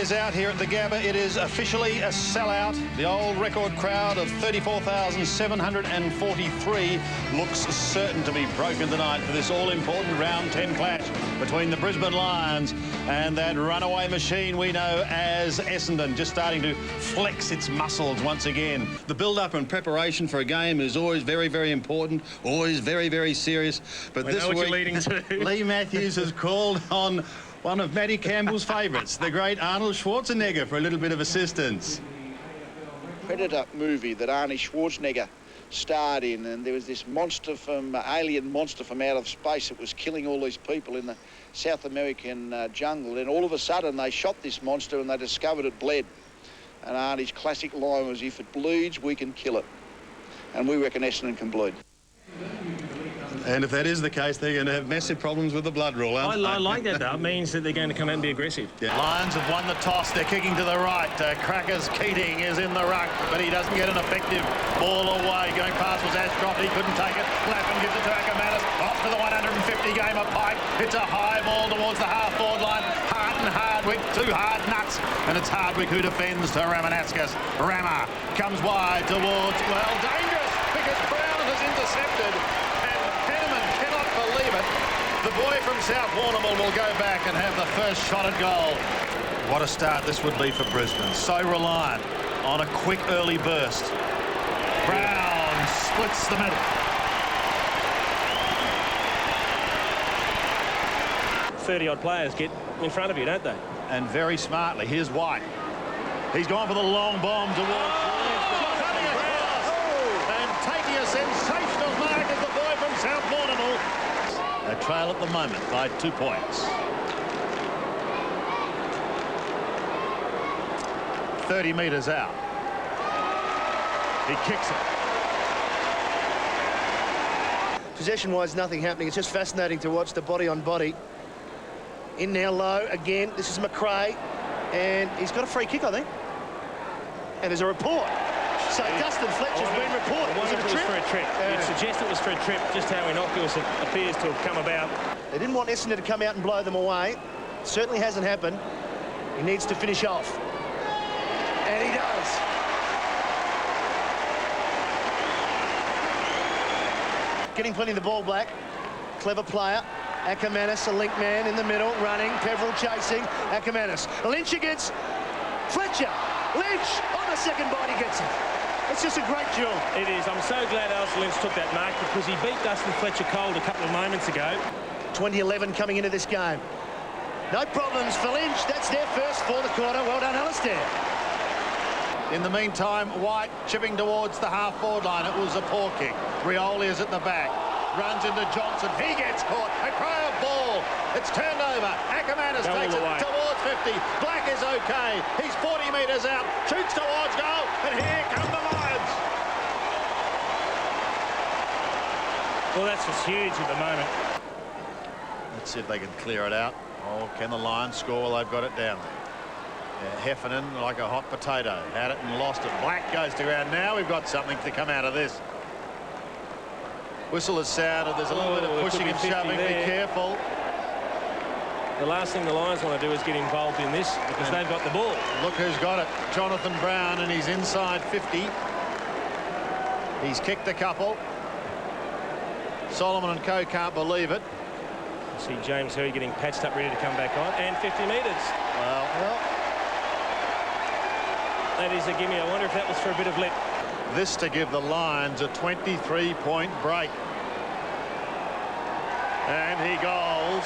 is out here at the Gabba. It is officially a sellout. The old record crowd of 34,743 looks certain to be broken tonight for this all-important round 10 clash between the Brisbane Lions and that runaway machine we know as Essendon, just starting to flex its muscles once again. The build-up and preparation for a game is always very, very important, always very, very serious. But this week, Leigh Matthews has called on one of Matty Campbell's favourites, the great Arnold Schwarzenegger, for a little bit of assistance. Predator movie that Arnie Schwarzenegger starred in, and there was this monster from alien monster from out of space that was killing all these people in the South American jungle, and all of a sudden they shot this monster and they discovered it bled. And Arnie's classic line was, "If it bleeds, we can kill it." And we reckon Essendon can bleed. And if that is the case, they're going to have massive problems with the blood rule, aren't they? I like that, though. It means that they're going to come out and be aggressive. Yeah. Lions have won the toss. They're kicking to the right. Crackers Keating is in the ruck, but he doesn't get an effective ball away. Going past was Ashcroft. He couldn't take it. Lappin gives it to Ackermanis. Off to the 150 gamer Pike. It's a high ball towards the half-forward line. Hardwick, two hard nuts. And it's Hardwick who defends to Ramanaskas. Rama comes wide towards, well, dangerous, because Brown has intercepted. The boy from South Warrnambool will go back and have the first shot at goal. What a start this would be for Brisbane. So reliant on a quick early burst. Brown splits the middle. 30-odd players get in front of you, don't they? And very smartly. Here's White. He's gone for the long bomb towards... And taking a sensational mark is the boy from South Warrnambool. A trail at the moment by 2 points. 30 metres out. He kicks it. Possession-wise, nothing happening. It's just fascinating to watch the body on body. In now low again. This is McRae, and he's got a free kick, I think. And there's a report. So Dustin Fletcher's been reported. Was it a trip? For a trip. Yeah. You'd suggest it was for a trip, just how innocuous it appears to have come about. They didn't want Essendon to come out and blow them away. It certainly hasn't happened. He needs to finish off. And he does. Getting plenty of the ball back. Clever player. Ackermanis, a link man in the middle, running. Peveril chasing. Ackermanis. Lynch against Fletcher. Lynch on the second bite, he gets it. It's just a great duel. It is. I'm so glad Alistair Lynch took that mark, because he beat Dustin Fletcher cold a couple of moments ago. 2011 coming into this game. No problems for Lynch. That's their first for the quarter. Well done, Alistair. In the meantime, White chipping towards the half-forward line. It was a poor kick. Rioli is at the back. Runs into Johnson. He gets caught. A cry of ball. It's turned over. Ackermanis takes it towards 50. Black is okay. He's 40 metres out. Shoots towards goal. And here come the Lions. Well, that's just huge at the moment. Let's see if they can clear it out. Oh, can the Lions score? Well, they've got it down there. Yeah, Heffernan like a hot potato. Had it and lost it. Black goes to ground. Now we've got something to come out of this. Whistle has sounded. There's a little bit of pushing and shoving. Be careful. The last thing the Lions want to do is get involved in this, because they've got the ball. Look who's got it. Jonathan Brown, and he's inside 50. He's kicked a couple. Solomon and co can't believe it. You see James Hurd getting patched up, ready to come back on, and 50 metres. Well, that is a gimme. I wonder if that was for a bit of lip. This to give the Lions a 23-point break. And he goals.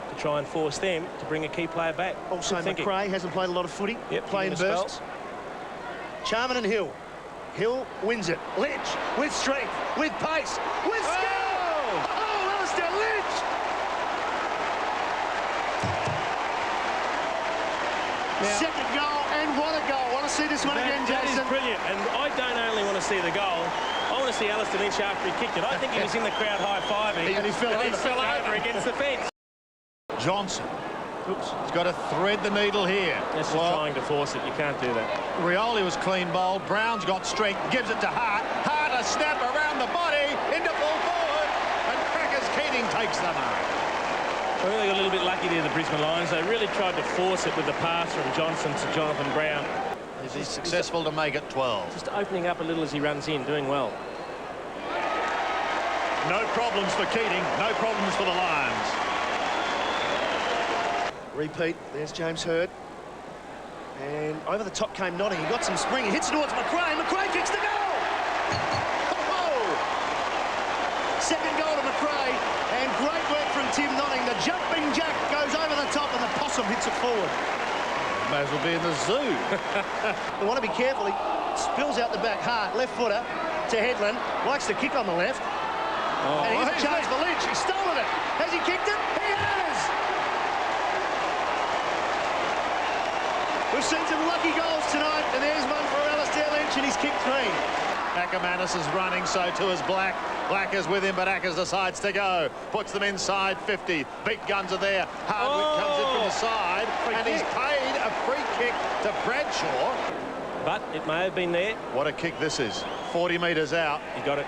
To try and force them to bring a key player back. Also, McRae hasn't played a lot of footy. Yep, playing bursts. Charman and Hill. Hill wins it. Lynch with strength, with pace, with skill. Oh, Alistair Lynch! Now, second goal, and what a goal. Want to see this one again, Jason? That is brilliant, and I don't only want to see the goal, I want to see Alistair Lynch after he kicked it. I think he was in the crowd high-fiving, and he fell over against the fence. Johnson. Oops. He's got to thread the needle here. That's just trying to force it. You can't do that. Rioli was clean bowled. Brown's got strength. Gives it to Hart. Hart a snap around the body. Into full forward. And Crackers Keating takes the mark. I think they got a little bit lucky there, the Brisbane Lions. They really tried to force it with the pass from Johnson to Jonathan Brown. Is he successful to make it 12? Just opening up a little as he runs in, doing well. No problems for Keating, no problems for the Lions. Repeat, there's James Hird. And over the top came Notting. He got some spring. He hits towards McRae. McRae kicks the goal! Oh! Second goal to McRae. And great work from Tim Notting. The jumping jack goes over the top and the possum hits it forward. May as well be in the zoo. They want to be careful. He spills out the back hard. Left footer to Headland. Likes to kick on the left. Oh, and here's a charge for Lynch. He's stolen it. Has he kicked it? He has! We've seen some lucky goals tonight, and there's one for Alistair Lynch, and he's kicked 3. Ackermanis is running, so too is Black. Black is with him, but Ackers decides to go. Puts them inside 50. Big guns are there. Hardwick comes in from the side, and he's paid a free kick to Bradshaw. But it may have been there. What a kick this is. 40 metres out. He got it.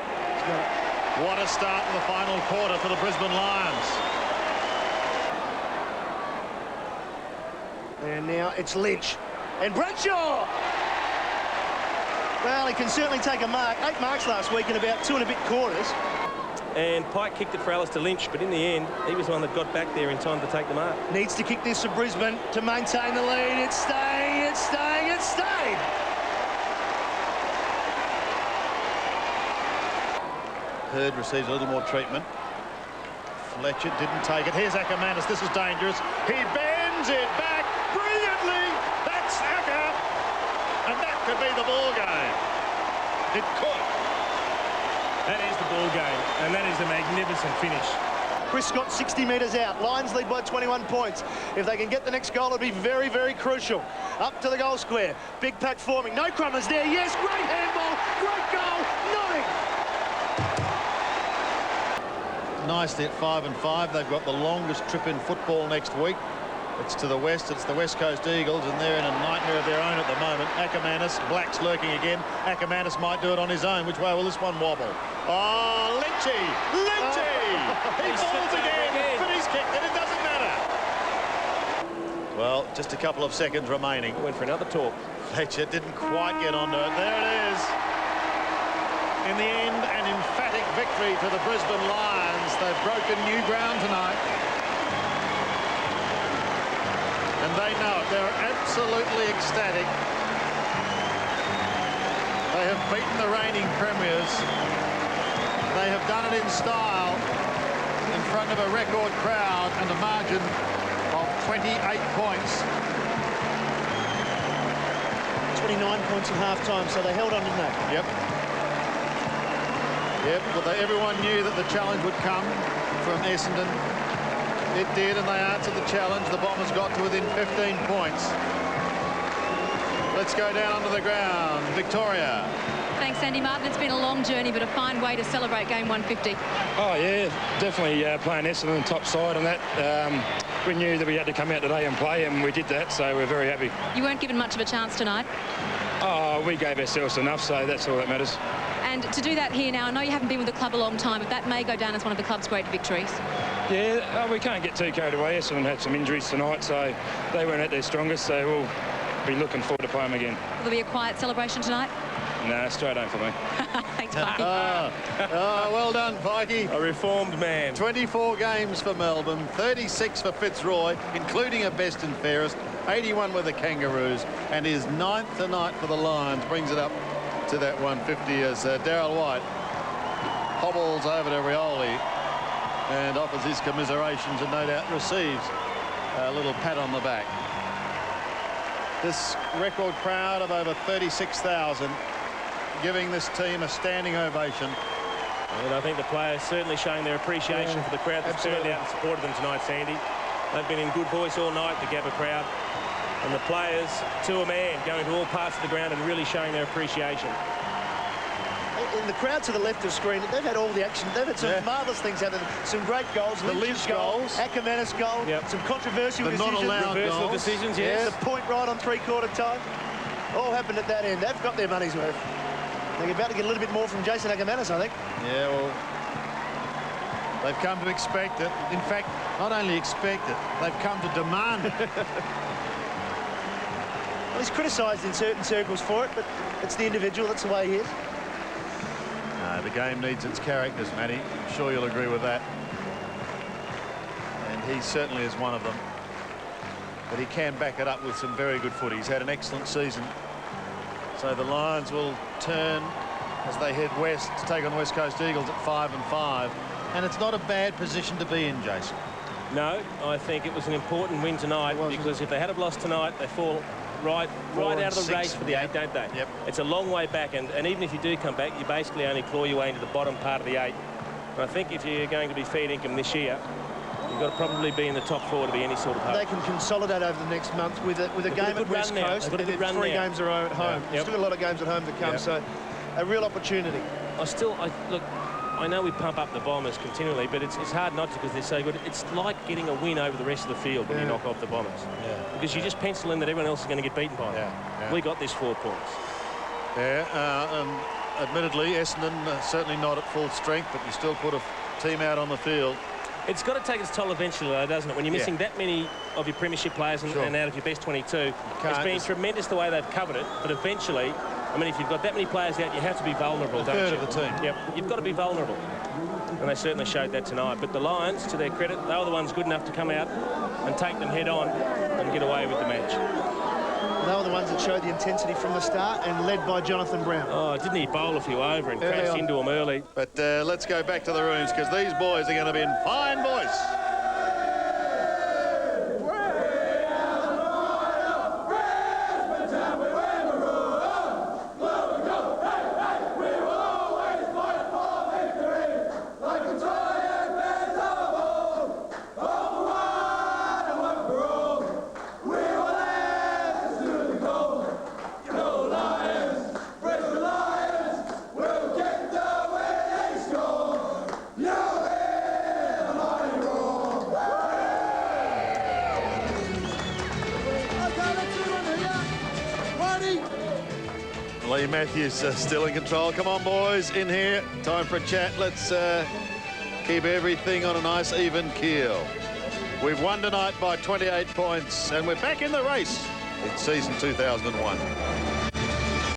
What a start in the final quarter for the Brisbane Lions. And now it's Lynch. And Bradshaw! Well, he can certainly take a mark. 8 marks last week in about 2 and a bit quarters. And Pike kicked it for Alistair Lynch, but in the end, he was the one that got back there in time to take the mark. Needs to kick this for Brisbane to maintain the lead. It's staying, it's staying, it's stayed! Hird receives a little more treatment. Fletcher didn't take it. Here's Ackermanis. This is dangerous. He bends it back brilliantly. That's Acker. And that could be the ball game. It could. That is the ball game, and that is a magnificent finish. Chris Scott 60 metres out. Lions lead by 21 points. If they can get the next goal, it'll be very, very crucial. Up to the goal square. Big pack forming. No crummers there. Yes, great handball. Great goal. Notting. Nicely at 5-5. They've got the longest trip in football next week. It's to the west. It's the West Coast Eagles, and they're in a nightmare of their own at the moment. Ackermanis, Black's lurking again. Ackermanis might do it on his own. Which way will this one wobble? Oh, Lynchy! Lynchy! He falls again, but he's kicked it. It doesn't matter. Well, just a couple of seconds remaining. Went for another talk. Fletcher didn't quite get onto it. There it is. In the end, an emphatic victory for the Brisbane Lions. They've broken new ground tonight. And they know it. They're absolutely ecstatic. They have beaten the reigning premiers. They have done it in style in front of a record crowd and a margin of 28 points. 29 points at half-time, so they held on, didn't they? Yep. Yep, but everyone knew that the challenge would come from Essendon. It did, and they answered the challenge. The Bombers got to within 15 points. Let's go down onto the ground. Victoria. Thanks, Andy Martin. It's been a long journey, but a fine way to celebrate game 150. Oh, yeah, definitely playing Essendon top side on that. We knew that we had to come out today and play, and we did that, so we're very happy. You weren't given much of a chance tonight. Oh, we gave ourselves enough, so that's all that matters. And to do that here now, I know you haven't been with the club a long time, but that may go down as one of the club's great victories. Yeah, we can't get too carried away. Essendon had some injuries tonight, so they weren't at their strongest, so we'll be looking forward to playing them again. Will there be a quiet celebration tonight? No, straight home for me. Thanks, Mikey. Well done, Pikey. A reformed man. 24 games for Melbourne, 36 for Fitzroy, including a best and fairest, 81 with the Kangaroos, and his 9th tonight for the Lions brings it up to that 150 as Darryl White hobbles over to Rioli and offers his commiserations and no doubt receives a little pat on the back. This record crowd of over 36,000 giving this team a standing ovation. And I think the players certainly showing their appreciation for the crowd that's turned out and supported them tonight, Sandy. They've been in good voice all night, the Gabba crowd. And the players, to a man, going to all parts of the ground and really showing their appreciation. In the crowd to the left of screen, they've had all the action. They've had some marvellous things out of them. Some great goals. The Lynch goals. Ackermanis goal. Yep. Some controversial The decisions. not allowed Reversal goals. decisions, yes. The point right on three-quarter time. All happened at that end. They've got their money's worth. They're about to get a little bit more from Jason Ackermanis, I think. Yeah, well, They've come to expect it. In fact, not only expect it, they've come to demand it. Well, he's criticised in certain circles for it, but it's the individual. That's the way he is. No, the game needs its characters, Matty. I'm sure you'll agree with that. And he certainly is one of them. But he can back it up with some very good footy. He's had an excellent season. So the Lions will turn as they head west to take on West Coast Eagles at 5-5. And it's not a bad position to be in, Jason. No, I think it was an important win tonight, because if they had have lost tonight, they fall right out of the race for the 8, don't they? Yep. It's a long way back, and even if you do come back, you basically only claw your way into the bottom part of the 8. And I think if you're going to be fair income this year, you've got to probably be in the top 4 to be any sort of hope. They can consolidate over the next month with a game at West Coast. They've got a good run 3 games are at home. Yep. Still got a lot of games at home to come, so a real opportunity. Look, I know we pump up the Bombers continually, but it's hard not to, because they're so good. It's like getting a win over the rest of the field when you knock off the Bombers. Because you just pencil in that everyone else is going to get beaten by them. We got this 4 points. Admittedly, Essendon certainly not at full strength, but you still put a team out on the field. It's got to take its toll eventually, though, doesn't it? When you're missing that many of your premiership players and out of your best 22, it's been tremendous the way they've covered it, but eventually, I mean, if you've got that many players out, you have to be vulnerable, don't you? A third of the team. Yep, you've got to be vulnerable. And they certainly showed that tonight. But the Lions, to their credit, they were the ones good enough to come out and take them head on and get away with the match. They were the ones that showed the intensity from the start, and led by Jonathan Brown. Oh, didn't he bowl a few over and crashed into them early? But let's go back to the rooms, because these boys are going to be in fine voice. Leigh Matthews still in control. Come on, boys, in here. Time for a chat. Let's keep everything on a nice even keel. We've won tonight by 28 points, and we're back in the race. It's season 2001.